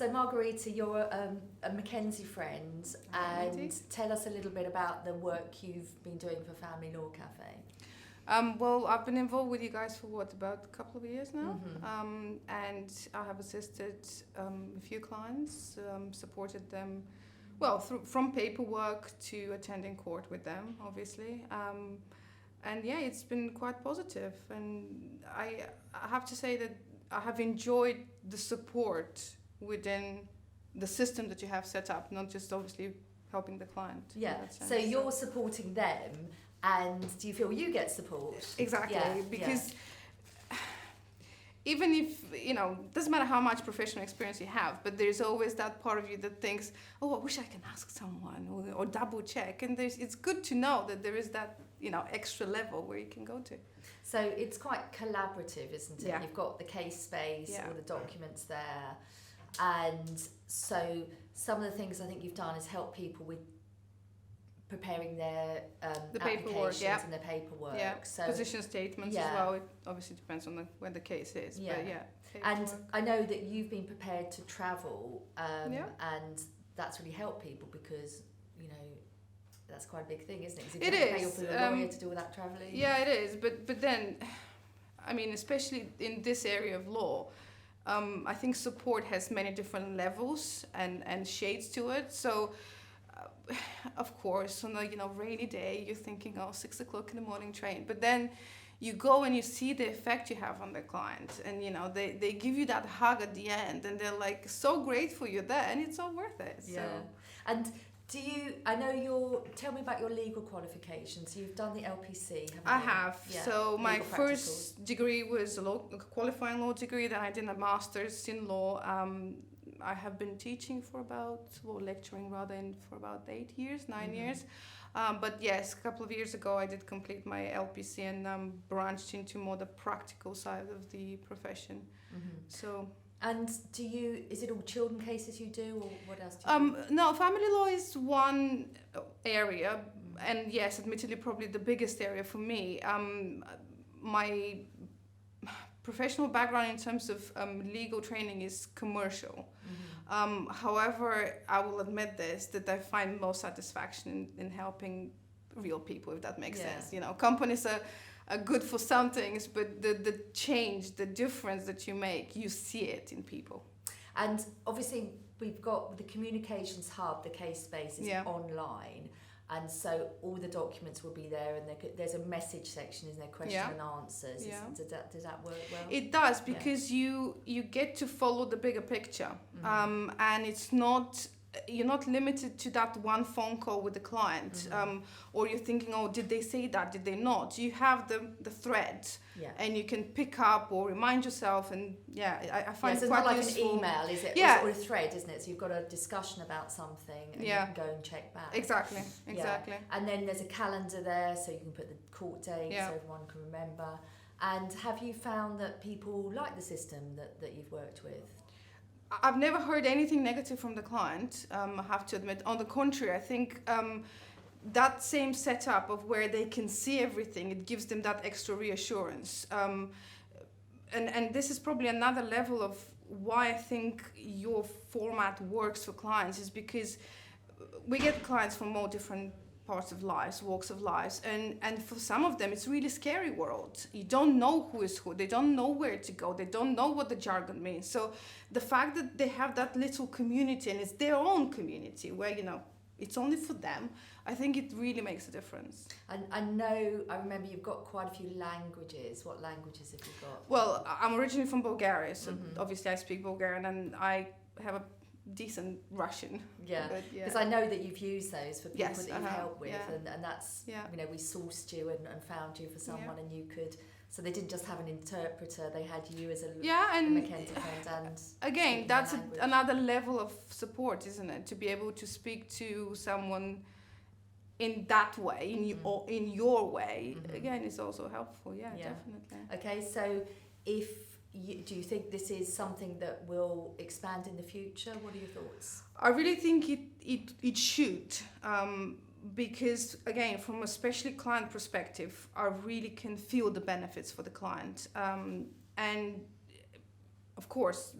So Margarita, you're a Mackenzie friend, and tell us a little bit about the work you've been doing for Family Law Cafe. Well, I've been involved with you guys for about a couple of years now, and I have assisted a few clients, supported them, well, from paperwork to attending court with them, obviously, and yeah, it's been quite positive, and I have to say that I have enjoyed the support within the system that you have set up, not just obviously helping the client. Yeah, so you're supporting them, and do you feel you get support? Exactly, yeah, because even if, doesn't matter how much professional experience you have, but there's always that part of you that thinks, oh, I wish I can ask someone or double check. And it's good to know that there is that, extra level where you can go to. So it's quite collaborative, isn't it? Yeah. You've got the case space, all the documents there. And so some of the things I think you've done is help people with preparing their applications and their paperwork. Yeah, so position statements as well. It obviously depends on when the case is. Yeah. But paperwork. And I know that you've been prepared to travel, and that's really helped people because, that's quite a big thing, isn't it? It is. Pay for a lawyer to do all that travelling. Yeah, it is. But then, especially in this area of law, I think support has many different levels and shades to it. So, of course, on a rainy day, you're thinking, 6 o'clock in the morning train. But then you go and you see the effect you have on the client, and they give you that hug at the end, and they're like so grateful you're there, and it's all worth it. Yeah. So. And tell me about your legal qualifications. You've done the LPC, haven't you? I have. Yeah. So my first degree was a qualifying law degree. Then I did a master's in law. I have been teaching lecturing for about 9 years. But yes, a couple of years ago I did complete my LPC and branched into more the practical side of the profession. So. And is it all children cases you do, or what else do you do? No, family law is one area, and yes, admittedly probably the biggest area for me. My professional background in terms of legal training is commercial. However, I will admit that I find most satisfaction in helping real people, if that makes sense. Companies are good for some things, but the change, the difference that you make, you see it in people. And obviously we've got the communications hub, the case space is online, and so all the documents will be there, and there's a message section, isn't there, question and answers. Does that work well? It does, because you get to follow the bigger picture, and you're not limited to that one phone call with the client, or you're thinking, did they say that, did they not? You have the thread, and you can pick up or remind yourself, and I find it quite useful. It's not like an email, is it? Yeah. Or a thread, isn't it? So you've got a discussion about something, and you can go and check back. Exactly. Yeah. And then there's a calendar there, so you can put the court date so everyone can remember. And have you found that people like the system that you've worked with? I've never heard anything negative from the client, I have to admit. On the contrary, I think that same setup of where they can see everything, it gives them that extra reassurance. And this is probably another level of why I think your format works for clients, is because we get clients from all different parts of lives, walks of lives, and for some of them it's really scary world. You don't know who is who, they don't know where to go, they don't know what the jargon means. So the fact that they have that little community, and it's their own community where it's only for them, I think it really makes a difference. And I remember you've got quite a few languages. What languages have you got? Well, I'm originally from Bulgaria, so obviously I speak Bulgarian, and I have a decent Russian. Yeah, because I know that you've used those for people that you've helped with, and that's, we sourced you and found you for someone, and you could, so they didn't just have an interpreter, they had you as a Mackenzie friend. And again, that's another level of support, isn't it? To be able to speak to someone in that way, in your way, again, is also helpful. Definitely. Okay, so do you think this is something that will expand in the future? What are your thoughts? I really think it should, because again, from especially client perspective, I really can feel the benefits for the client, and of course,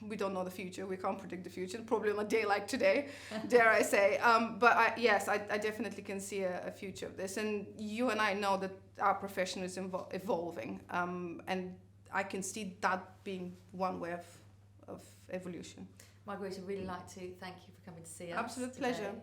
we don't know the future. We can't predict the future. Probably on a day like today, dare I say. But I definitely can see a future of this. And you and I know that our profession is evolving. And I can see that being one way of evolution. Margarita, I'd really like to thank you for coming to see us. Absolute pleasure.